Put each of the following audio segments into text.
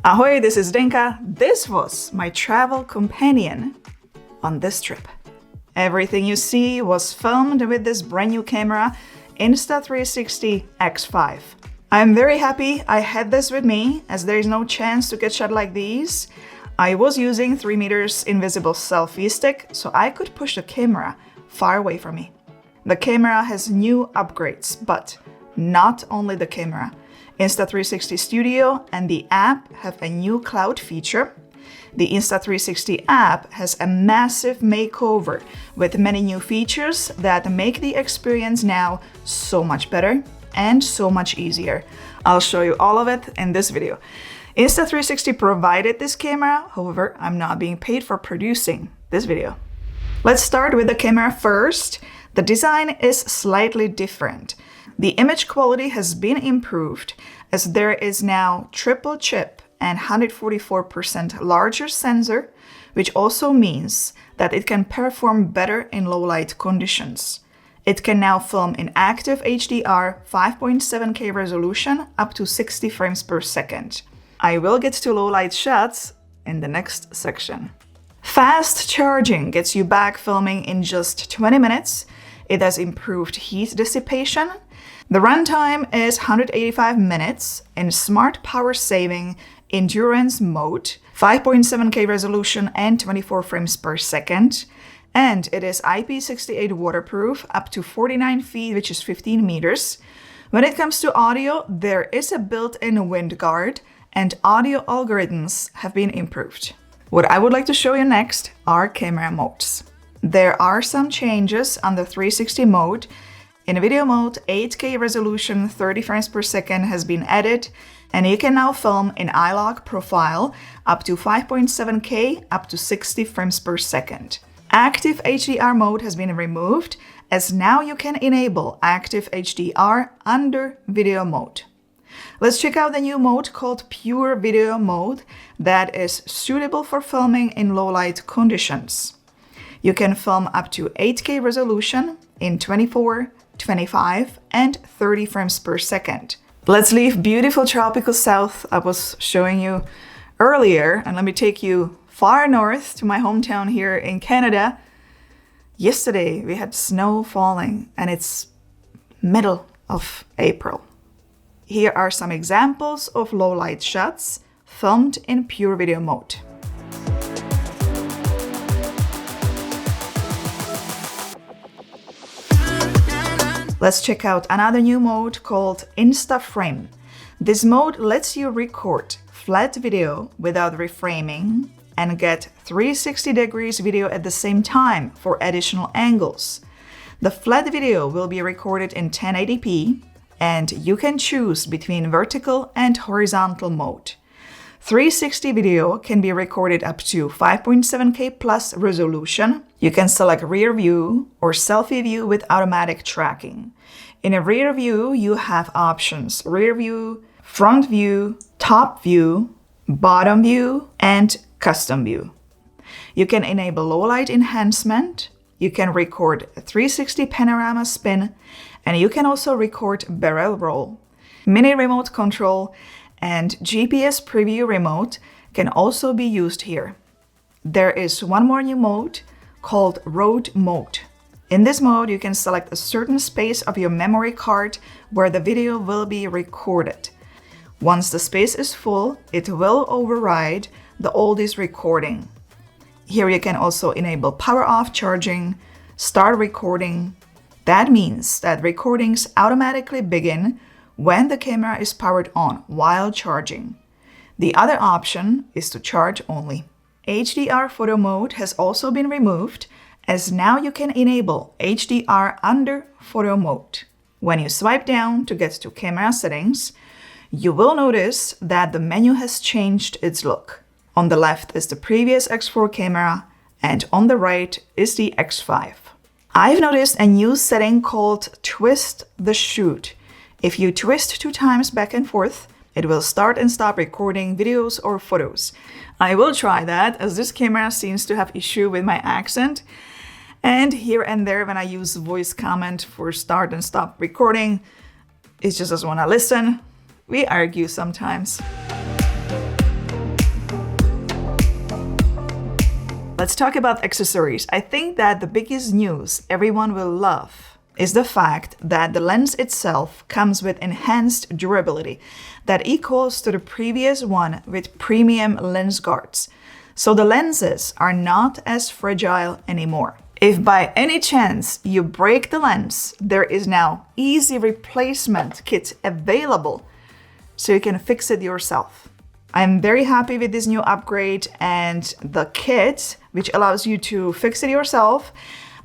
Ahoy, this is Zdenka. This was my travel companion on this trip. Everything you see was filmed with this brand new camera, Insta360 X5. I'm very happy I had this with me, as there is no chance to get shot like these. I was using 3 meters invisible selfie stick, so I could push the camera far away from me. The camera has new upgrades, but not only the camera. Insta360 Studio and the app have a new cloud feature. The Insta360 app has a massive makeover with many new features that make the experience now so much better and so much easier. I'll show you all of it in this video. Insta360 provided this camera, however, I'm not being paid for producing this video. Let's start with the camera first. The design is slightly different. The image quality has been improved as there is now triple chip and 144% larger sensor, which also means that it can perform better in low light conditions. It can now film in active HDR 5.7K resolution up to 60 frames per second. I will get to low light shots in the next section. Fast charging gets you back filming in just 20 minutes. It has improved heat dissipation. The runtime is 185 minutes in smart power saving endurance mode, 5.7K resolution and 24 frames per second. And it is IP68 waterproof up to 49 feet, which is 15 meters. When it comes to audio, there is a built-in wind guard and audio algorithms have been improved. What I would like to show you next are camera modes. There are some changes on the 360 mode. In video mode, 8K resolution, 30 frames per second has been added, and you can now film in iLog profile up to 5.7K up to 60 frames per second. Active HDR mode has been removed, as now you can enable active HDR under video mode. Let's check out the new mode called Pure Video Mode that is suitable for filming in low light conditions. You can film up to 8K resolution in 24, 25 and 30 frames per second. Let's leave beautiful tropical south I was showing you earlier, and let me take you far north to my hometown here in Canada. Yesterday we had snow falling and it's middle of April. Here are some examples of low light shots filmed in pure video mode. Let's check out another new mode called Insta-Frame. This mode lets you record flat video without reframing and get 360 degrees video at the same time for additional angles. The flat video will be recorded in 1080p and you can choose between vertical and horizontal mode. 360 video can be recorded up to 5.7K plus resolution. You can select rear view or selfie view with automatic tracking. In a rear view, you have options: rear view, front view, top view, bottom view, and custom view. You can enable low light enhancement. You can record a 360 panorama spin, and you can also record barrel roll. Mini remote control and GPS preview remote can also be used here. There is one more new mode called road mode. In this mode, you can select a certain space of your memory card where the video will be recorded. Once the space is full, it will override the oldest recording. Here you can also enable power off charging, start recording. That means that recordings automatically begin when the camera is powered on while charging. The other option is to charge only. HDR photo mode has also been removed, as now you can enable HDR under photo mode. When you swipe down to get to camera settings, you will notice that the menu has changed its look. On the left is the previous X4 camera, and on the right is the X5. I've noticed a new setting called Twist the Shoot. If you twist 2 times back and forth, it will start and stop recording videos or photos. I will try that, as this camera seems to have issue with my accent. And here and there, when I use voice comment for start and stop recording, it just doesn't want to listen. We argue sometimes. Let's talk about accessories. I think that the biggest news everyone will love is the fact that the lens itself comes with enhanced durability that equals to the previous one with premium lens guards. So the lenses are not as fragile anymore. If by any chance you break the lens, there is now easy replacement kit available so you can fix it yourself. I'm very happy with this new upgrade and the kit, which allows you to fix it yourself.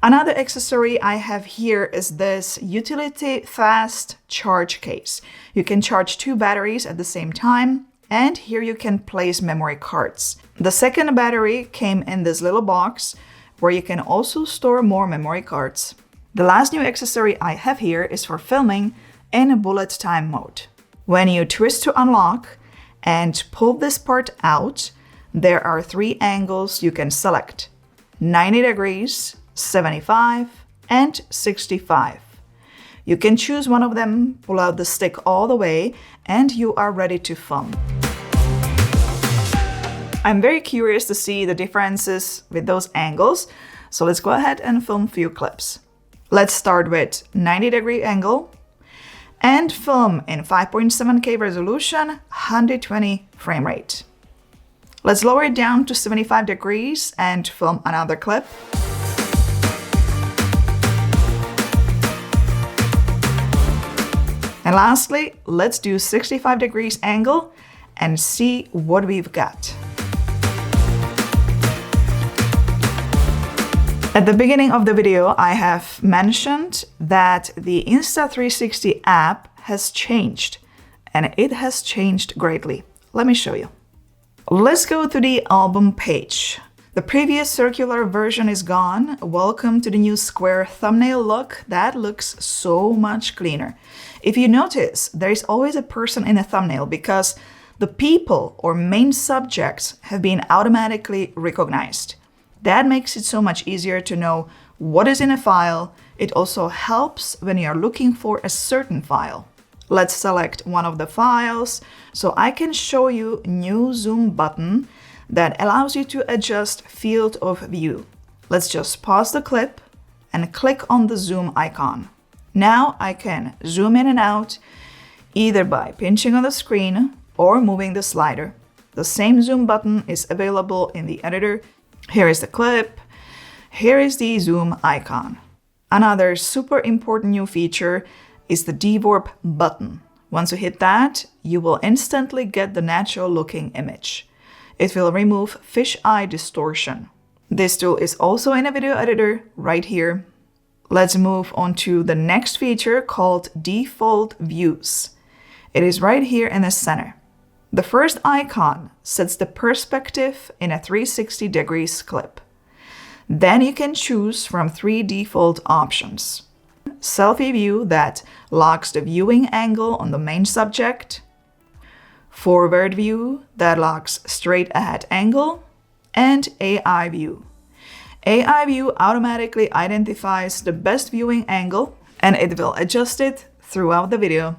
Another accessory I have here is this utility fast charge case. You can charge 2 batteries at the same time, and here you can place memory cards. The second battery came in this little box where you can also store more memory cards. The last new accessory I have here is for filming in bullet time mode. When you twist to unlock and pull this part out, there are 3 angles you can select: 90 degrees, 75, and 65. You can choose one of them, pull out the stick all the way, and you are ready to film. I'm very curious to see the differences with those angles, so let's go ahead and film a few clips. Let's start with 90-degree angle and film in 5.7K resolution, 120 frame rate. Let's lower it down to 75 degrees and film another clip. And lastly, let's do 65 degrees angle and see what we've got. At the beginning of the video, I have mentioned that the Insta360 app has changed, and it has changed greatly. Let me show you. Let's go to the album page. The previous circular version is gone. Welcome to the new square thumbnail look. That looks so much cleaner. If you notice, there is always a person in a thumbnail because the people or main subjects have been automatically recognized. That makes it so much easier to know what is in a file. It also helps when you are looking for a certain file. Let's select one of the files so I can show you new zoom button that allows you to adjust field of view. Let's just pause the clip and click on the zoom icon. Now I can zoom in and out either by pinching on the screen or moving the slider. The same zoom button is available in the editor. Here is the clip. Here is the zoom icon. Another super important new feature is the dewarp button. Once you hit that, you will instantly get the natural looking image. It will remove fisheye distortion. This tool is also in a video editor right here. Let's move on to the next feature called default views. It is right here in the center. The first icon sets the perspective in a 360 degrees clip. Then you can choose from 3 default options. Selfie view that locks the viewing angle on the main subject. Forward view that locks straight ahead angle. And AI view. AI view automatically identifies the best viewing angle and it will adjust it throughout the video.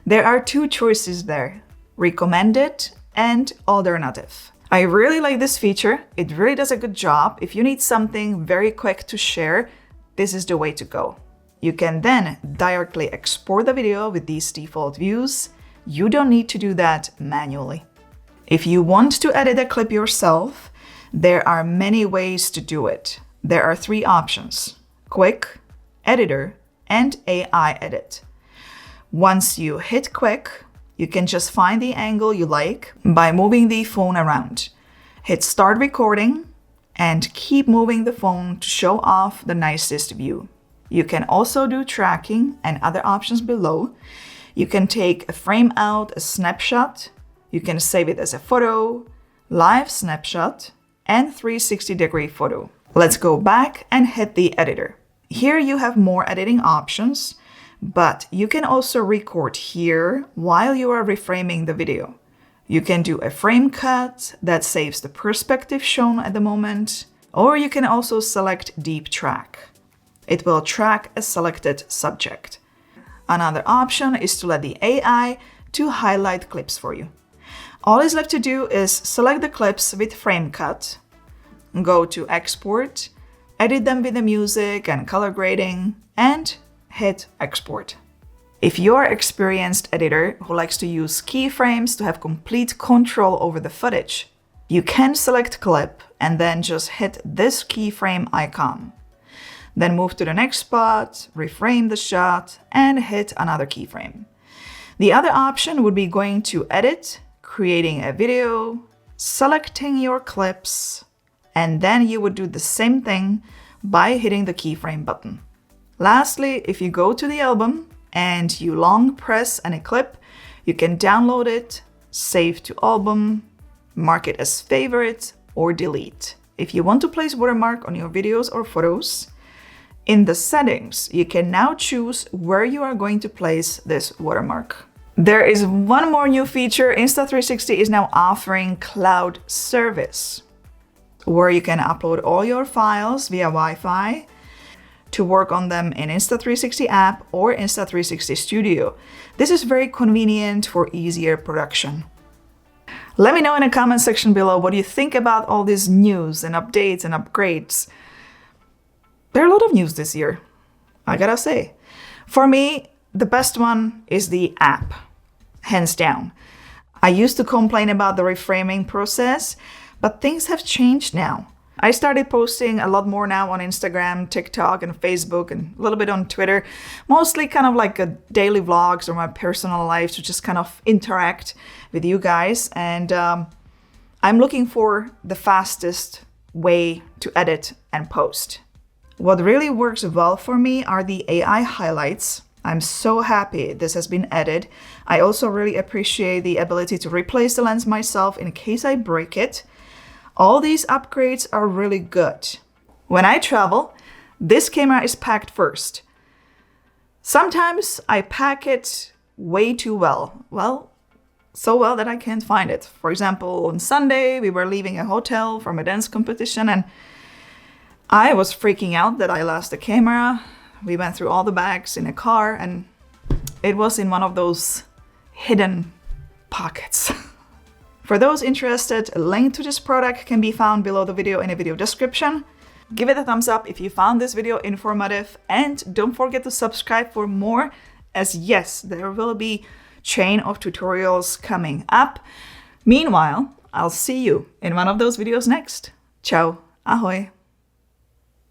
There are 2 choices there: recommended and alternative. I really like this feature. It really does a good job. If you need something very quick to share, this is the way to go. You can then directly export the video with these default views. You don't need to do that manually. If you want to edit a clip yourself, there are many ways to do it. There are 3 options: quick, editor, and AI edit. Once you hit quick, you can just find the angle you like by moving the phone around. Hit start recording and keep moving the phone to show off the nicest view. You can also do tracking and other options below. You can take a frame out, a snapshot. You can save it as a photo, live snapshot, and 360 degree photo. Let's go back and hit the editor. Here you have more editing options, but you can also record here while you are reframing the video. You can do a frame cut that saves the perspective shown at the moment, or you can also select deep track. It will track a selected subject. Another option is to let the AI to highlight clips for you. All is left to do is select the clips with frame cut, go to Export, edit them with the music and color grading, and hit Export. If you're an experienced editor who likes to use keyframes to have complete control over the footage, you can select Clip and then just hit this keyframe icon. Then move to the next spot, reframe the shot, and hit another keyframe. The other option would be going to Edit, creating a video, selecting your clips, and then you would do the same thing by hitting the keyframe button. Lastly, if you go to the album and you long press any clip, you can download it, save to album, mark it as favorite, or delete. If you want to place watermark on your videos or photos, in the settings, you can now choose where you are going to place this watermark. There is one more new feature. Insta360 is now offering cloud service, where you can upload all your files via Wi-Fi to work on them in Insta360 App or Insta360 Studio. This is very convenient for easier production. Let me know in the comment section below what you think about all this news and updates and upgrades. There are a lot of news this year, I gotta say. For me, the best one is the app, hands down. I used to complain about the reframing process, but things have changed now. I started posting a lot more now on Instagram, TikTok, and Facebook, and a little bit on Twitter. Mostly kind of like a daily vlogs or my personal life to just kind of interact with you guys. And I'm looking for the fastest way to edit and post. What really works well for me are the AI highlights. I'm so happy this has been added. I also really appreciate the ability to replace the lens myself in case I break it. All these upgrades are really good. When I travel, this camera is packed first. Sometimes I pack it way too well. Well, so well that I can't find it. For example, on Sunday, we were leaving a hotel from a dance competition and I was freaking out that I lost the camera. We went through all the bags in a car and it was in one of those hidden pockets. For those interested, a link to this product can be found below the video in the video description. Give it a thumbs up if you found this video informative and don't forget to subscribe for more, as yes, there will be chain of tutorials coming up. Meanwhile, I'll see you in one of those videos next. Ciao, ahoy.